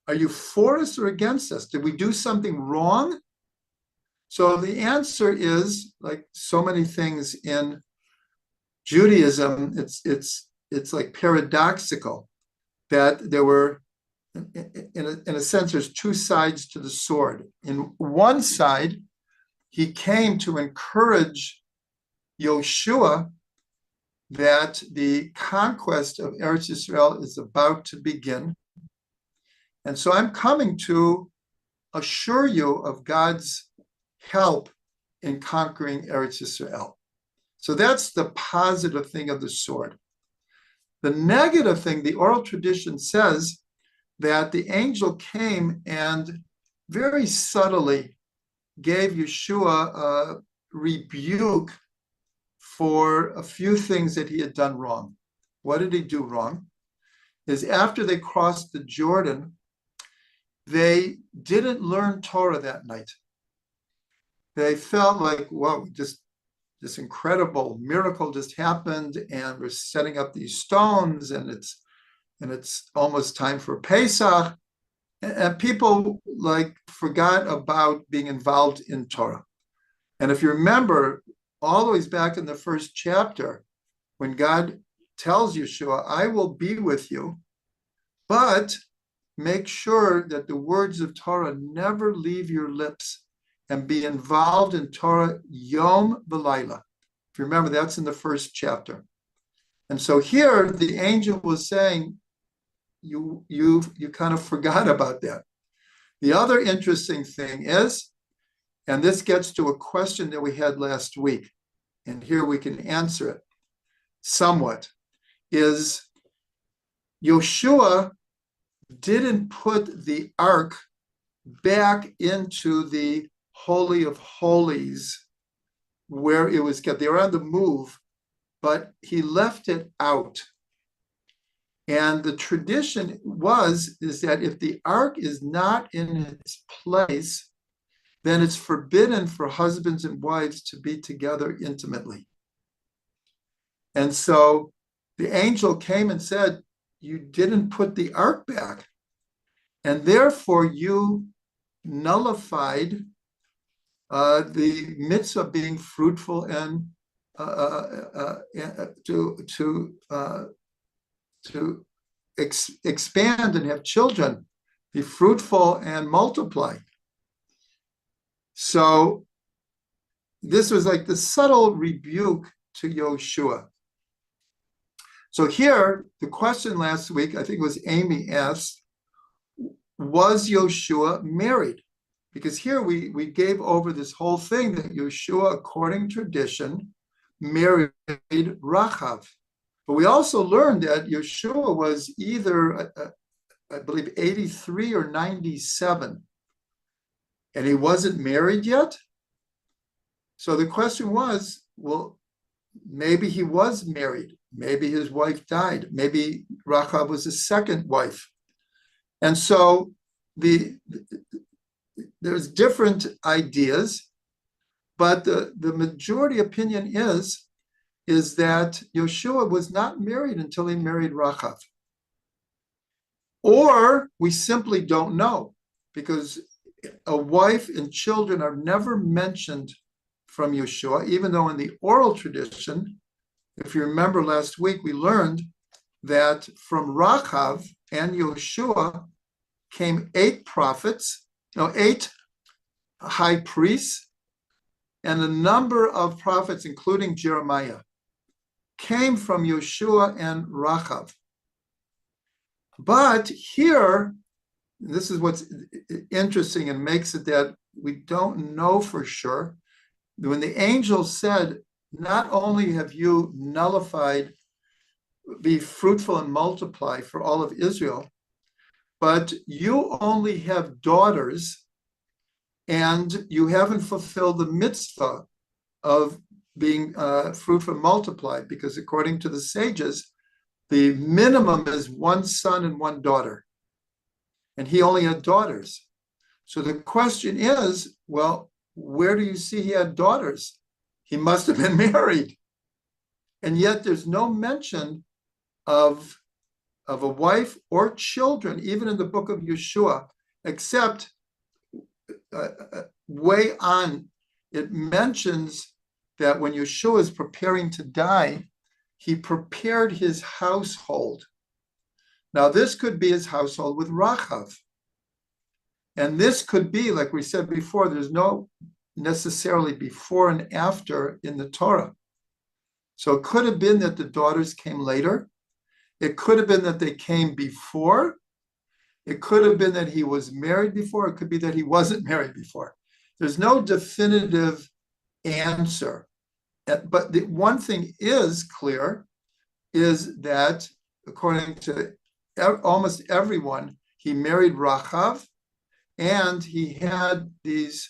Are you for us or against us? Did we do something wrong? So the answer is, like so many things in Judaism, it's like paradoxical that there were, in a sense, there's 2 sides to the sword. In one side, he came to encourage Yehoshua that the conquest of Eretz Yisrael is about to begin. And so I'm coming to assure you of God's help in conquering Eretz Yisrael. So that's the positive thing of the sword. The negative thing, the oral tradition says that the angel came and very subtly gave Yehoshua a rebuke for a few things that he had done wrong. What did he do wrong? Is after they crossed the Jordan, they didn't learn Torah that night. They felt like, whoa, just this incredible miracle just happened, and we're setting up these stones, and it's almost time for Pesach, and people like forgot about being involved in Torah. And if you remember, all the way back in the first chapter, when God tells Yehoshua, I will be with you, but make sure that the words of Torah never leave your lips, and be involved in Torah Yom V'Layla. If you remember, that's in the first chapter. And so here, the angel was saying, you kind of forgot about that. The other interesting thing is, and this gets to a question that we had last week, and here we can answer it somewhat, is Yehoshua didn't put the ark back into the Holy of Holies where it was kept. They were on the move, but he left it out. And the tradition is that if the ark is not in its place, then it's forbidden for husbands and wives to be together intimately. And so the angel came and said, you didn't put the ark back, and therefore you nullified the mitzvah of being fruitful and to expand and have children, be fruitful and multiply. So this was like the subtle rebuke to Yehoshua. So here, the question last week, I think it was Amy asked, was Yehoshua married? Because here we gave over this whole thing that Yehoshua, according to tradition, married Rachav. But we also learned that Yehoshua was either, I believe, 83 or 97, and he wasn't married yet. So the question was, well, maybe he was married. Maybe his wife died. Maybe Rachav was his second wife. And so there's different ideas, but the majority opinion is that Yehoshua was not married until he married Rachav. Or we simply don't know, because a wife and children are never mentioned from Yehoshua, even though in the oral tradition, if you remember last week, we learned that from Rachav and Yehoshua came 8 high priests, and a number of prophets, including Jeremiah, came from Yehoshua and Rachav. But here, this is what's interesting and makes it that we don't know for sure. When the angel said, not only have you nullified, be fruitful and multiply for all of Israel, but you only have daughters, and you haven't fulfilled the mitzvah of being fruitful and multiply, because according to the sages, the minimum is 1 son and 1 daughter. And he only had daughters. So the question is, well, where do you see he had daughters? He must have been married. And yet there's no mention of a wife or children, even in the book of Yehoshua, except way on, it mentions that when Yehoshua is preparing to die, he prepared his household. Now, this could be his household with Rachav. And this could be, like we said before, there's no necessarily before and after in the Torah. So it could have been that the daughters came later. It could have been that they came before. It could have been that he was married before. It could be that he wasn't married before. There's no definitive answer. But the one thing is clear is that, according to almost everyone, he married Rachav, and he had this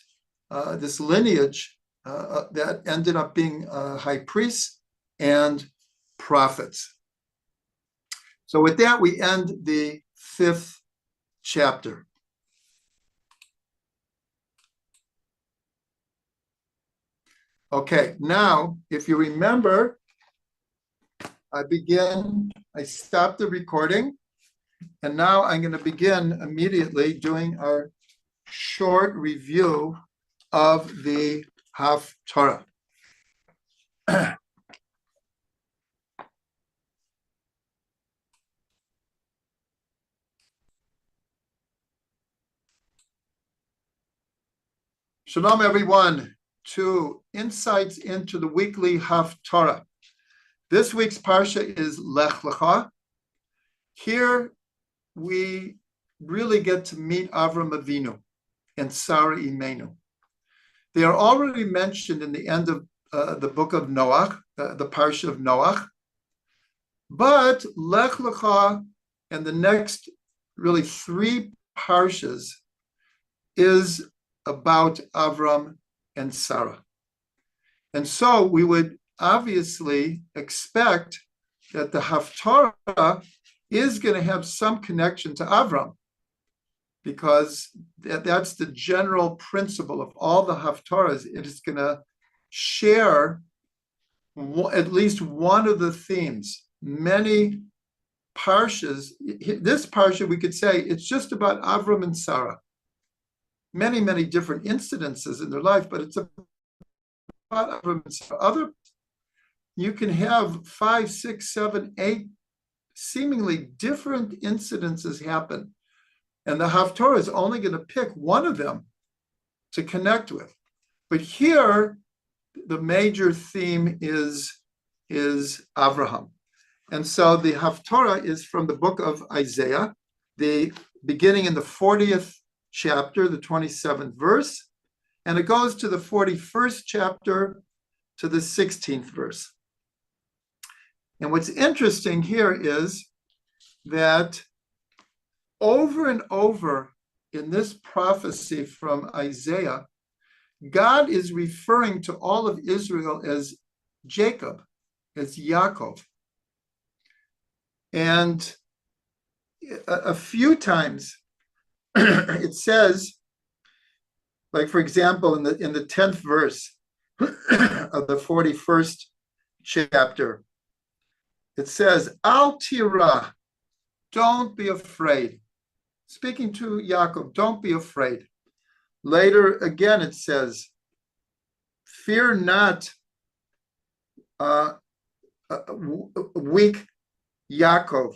lineage that ended up being high priests and prophets. So with that, we end the 5th chapter. Okay, now, if you remember, I stopped the recording, and now I'm going to begin immediately doing our short review of the Haftarah. Shalom, everyone, to Insights into the Weekly Haftarah. This week's parsha is Lech Lecha. Here we really get to meet Avram Avinu and Sarah Imenu. They are already mentioned in the end of the book of Noach, the parsha of Noach. But Lech Lecha and the next really 3 parshas is about Avram and Sarah. And so we would obviously expect that the Haftarah is going to have some connection to Avram, because that's the general principle of all the Haftarahs. It is going to share at least one of the themes. Many parshas, this parsha, we could say it's just about Avram and Sarah. Many, many different incidences in their life, but it's about Avram and Sarah. You can have 5, 6, 7, 8 seemingly different incidences happen. And the Haftorah is only going to pick one of them to connect with. But here, the major theme is Avraham. And so the Haftorah is from the book of Isaiah, the beginning in the 40th chapter, the 27th verse, and it goes to the 41st chapter to the 16th verse. And what's interesting here is that over and over in this prophecy from Isaiah, God is referring to all of Israel as Jacob, as Yaakov. And a few times it says, like for example, in the 10th verse of the 41st chapter, it says, Al tira, don't be afraid. Speaking to Yaakov, don't be afraid. Later again it says, fear not, weak Yaakov,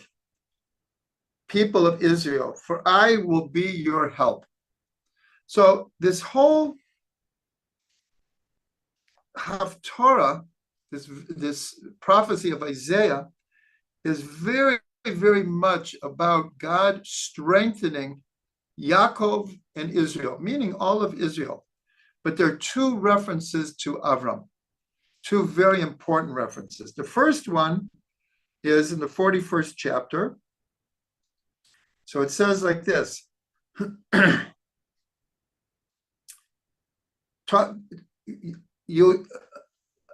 people of Israel, for I will be your help. So this whole Haftorah, this prophecy of Isaiah, is very, very much about God strengthening Yaakov and Israel, meaning all of Israel. But there are two references to Avram, two very important references. The first one is in the 41st chapter. So it says like this.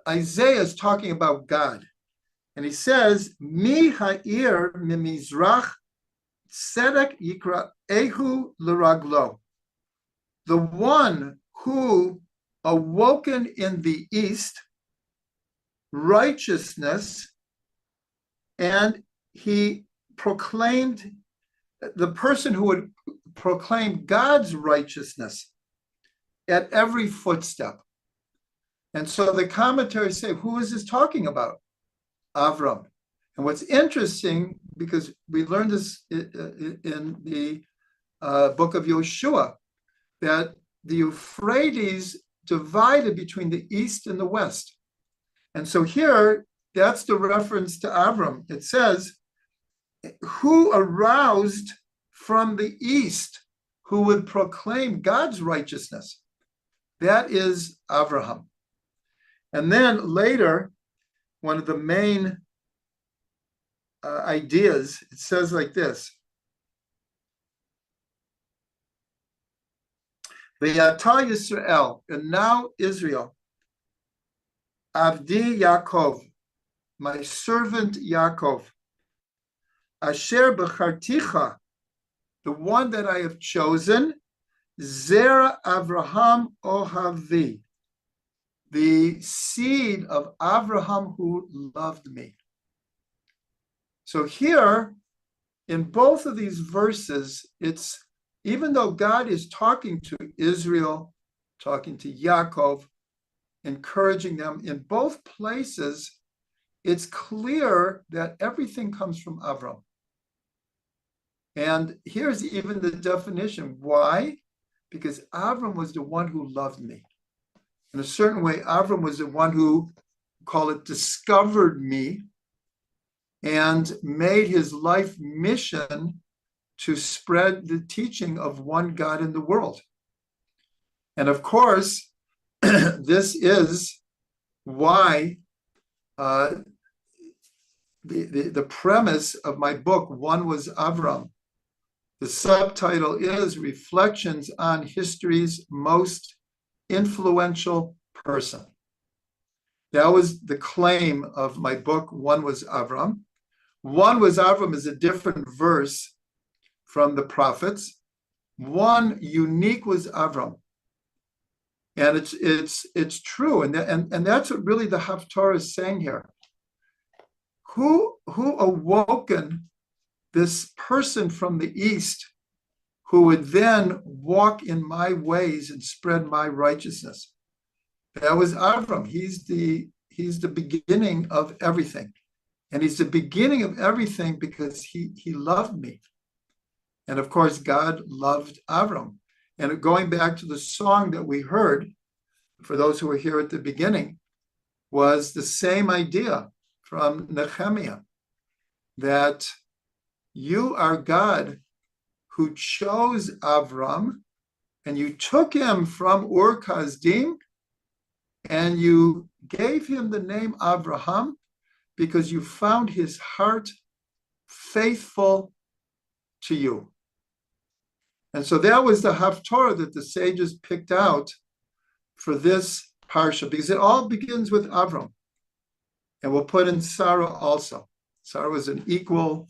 Isaiah is talking about God, and he says, Mi ha'ir mimizrach tzedek yikra ehu l'raglo. The one who awoken in the east, righteousness, and he proclaimed, the person who would proclaim God's righteousness at every footstep. And so the commentaries say, who is this talking about? Avram. And what's interesting, because we learned this in the book of Yehoshua, that the Euphrates divided between the east and the west. And so here, that's the reference to Avram. It says, who aroused from the east, who would proclaim God's righteousness? That is Avraham. And then later, one of the main ideas, it says like this. V'yata Yisrael, and now Israel, Avdi Yaakov, my servant Yaakov, Asher b'charticha, the one that I have chosen, Zera Avraham Ohavi, the seed of Avraham who loved me. So here, in both of these verses, it's, even though God is talking to Israel, talking to Yaakov, encouraging them, in both places, it's clear that everything comes from Avram. And here's even the definition. Why? Because Avram was the one who loved me. In a certain way, Avram was the one who, call it, discovered me and made his life mission to spread the teaching of one God in the world. And of course, this is why the premise of my book, One Was Avram. The subtitle is Reflections on History's Most Influential Person. That was the claim of my book, One Was Avram. One Was Avram is a different verse from the prophets. One unique was Avram. And it's true. And that's what really the Haftarah is saying here. Who awoken this person from the east who would then walk in my ways and spread my righteousness? That was Avram. He's the beginning of everything. And he's the beginning of everything because he loved me. And of course, God loved Avram. And going back to the song that we heard, for those who were here at the beginning, was the same idea from Nehemiah, that you are God who chose Avram, and you took him from Ur Kasdim, and you gave him the name Abraham because you found his heart faithful to you. And so that was the Haftorah that the sages picked out for this parsha, because it all begins with Avram. And we'll put in Sarah also. Sarah was an equal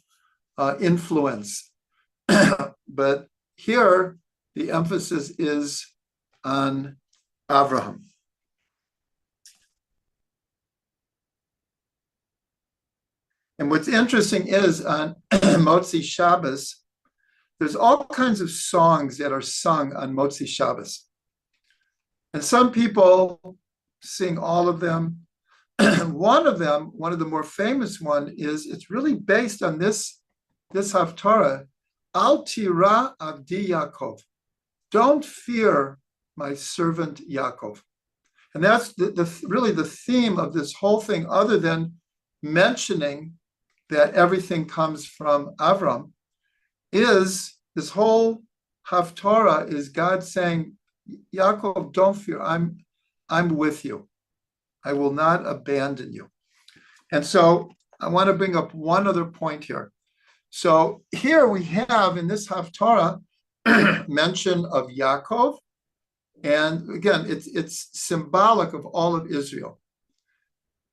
influence. But here, the emphasis is on Abraham. And what's interesting is on Motzi Shabbos, there's all kinds of songs that are sung on Motzi Shabbos. And some people sing all of them. One of them, one of the more famous one, is it's really based on this Haftarah, Al Tira Avdi Yaakov. Don't fear my servant Yaakov. And that's really the theme of this whole thing, other than mentioning that everything comes from Avram, is this whole Haftarah is God saying, Yaakov, don't fear, I'm with you. I will not abandon you. And so I want to bring up one other point here. So here we have in this Haftarah mention of Yaakov, and again, it's symbolic of all of Israel.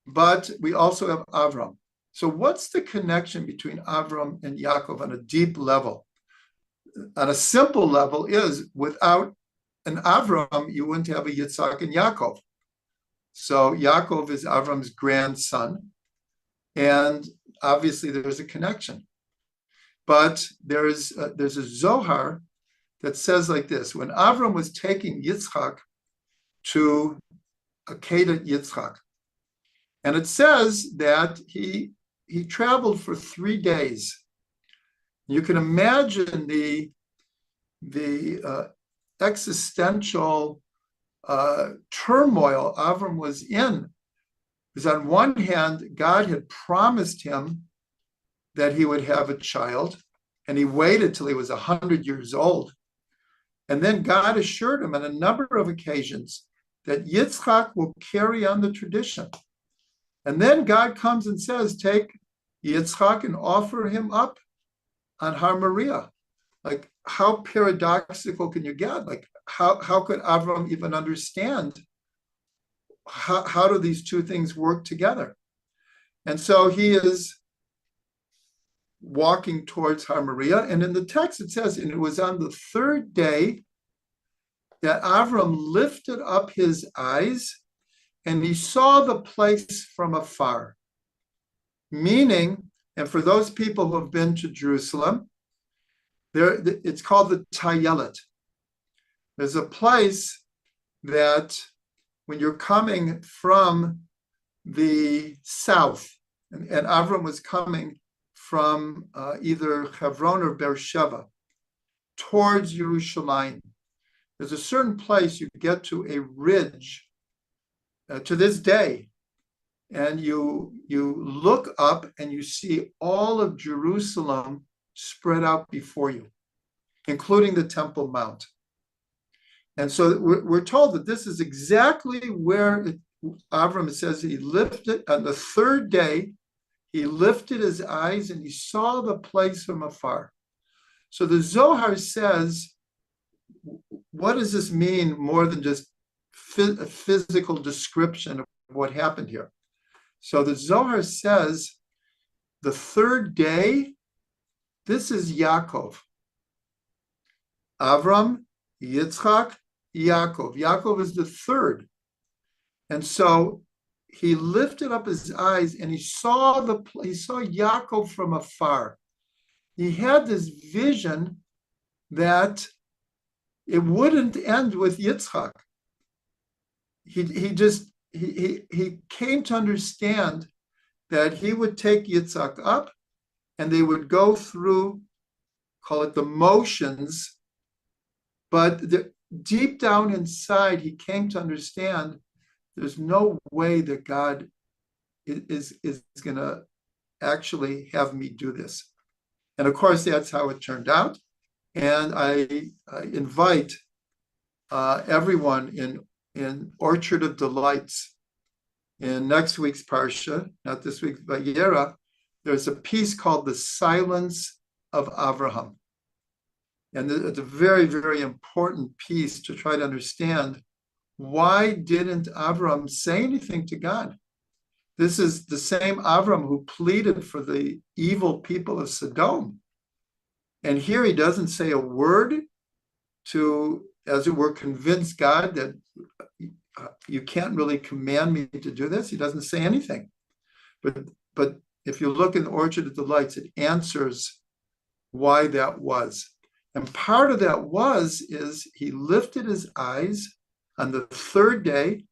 But we also have Avram. So what's the connection between Avram and Yaakov on a deep level? On a simple level is, without an Avram, you wouldn't have a Yitzhak and Yaakov. So Yaakov is Avram's grandson, and obviously there's a connection. But there's a Zohar that says like this: when Avram was taking Yitzchak to Akedat Yitzchak, and it says that he traveled for 3 days. You can imagine the existential turmoil Avram was in. Because on one hand, God had promised him that he would have a child, and he waited till he was 100 years old. And then God assured him on a number of occasions that Yitzchak will carry on the tradition. And then God comes and says, take Yitzchak and offer him up on Har Moriah. Like, how paradoxical can you get? Like, how could Avram even understand how do these two things work together? And so he is walking towards Har Moriah, and in the text it says, and it was on the 3rd day that Avram lifted up his eyes and he saw the place from afar. Meaning, and for those people who have been to Jerusalem, it's called the Tayelet. There's a place that when you're coming from the south, and Avram was coming from either Hebron or Beersheba towards Yerushalayim, there's a certain place you get to a ridge to this day, and you look up and you see all of Jerusalem spread out before you, including the Temple Mount. And so we're told that this is exactly where Avram says he lifted, on the 3rd day, he lifted his eyes and he saw the place from afar. So the Zohar says, what does this mean more than just a physical description of what happened here? So the Zohar says, the 3rd day, this is Yaakov. Avram, Yitzchak, Yaakov. Yaakov is the 3rd. And so he lifted up his eyes and he saw Yaakov from afar. He had this vision that it wouldn't end with Yitzchak. He came to understand that he would take Yitzhak up and they would go through, call it the motions, but deep down inside, he came to understand there's no way that God is going to actually have me do this. And of course, that's how it turned out. And I invite everyone in Orchard of Delights in next week's Parsha, not this week's Vayera, there's a piece called The Silence of Avraham. And it's a very, very important piece to try to understand why didn't Avram say anything to God? This is the same Avram who pleaded for the evil people of Sodom. And here he doesn't say a word to, as it were, convince God that you can't really command me to do this. He doesn't say anything. But if you look in the Orchard of Delights, it answers why that was. And part of that is he lifted his eyes on the third day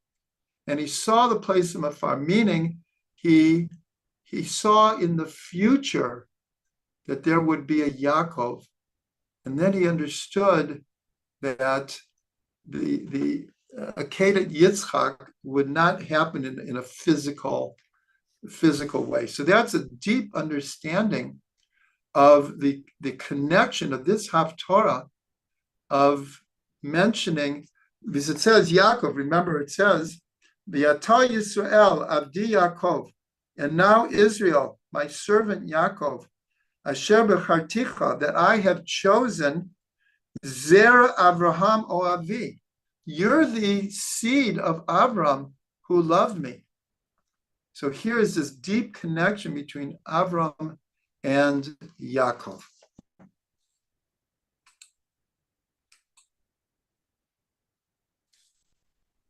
and he saw the place from afar, meaning he saw in the future that there would be a Yaakov. And then he understood that the Akedat Yitzchak would not happen in a physical way. So that's a deep understanding of the connection of this Haftorah of mentioning, because it says Yaakov, remember it says, V'yata Yisrael, Avdi Yaakov, and now Israel, my servant Yaakov, Asher Becharticha, that I have chosen, Zera Avraham Oavi. You're the seed of Avram who loved me. So here is this deep connection between Avram and Yaakov.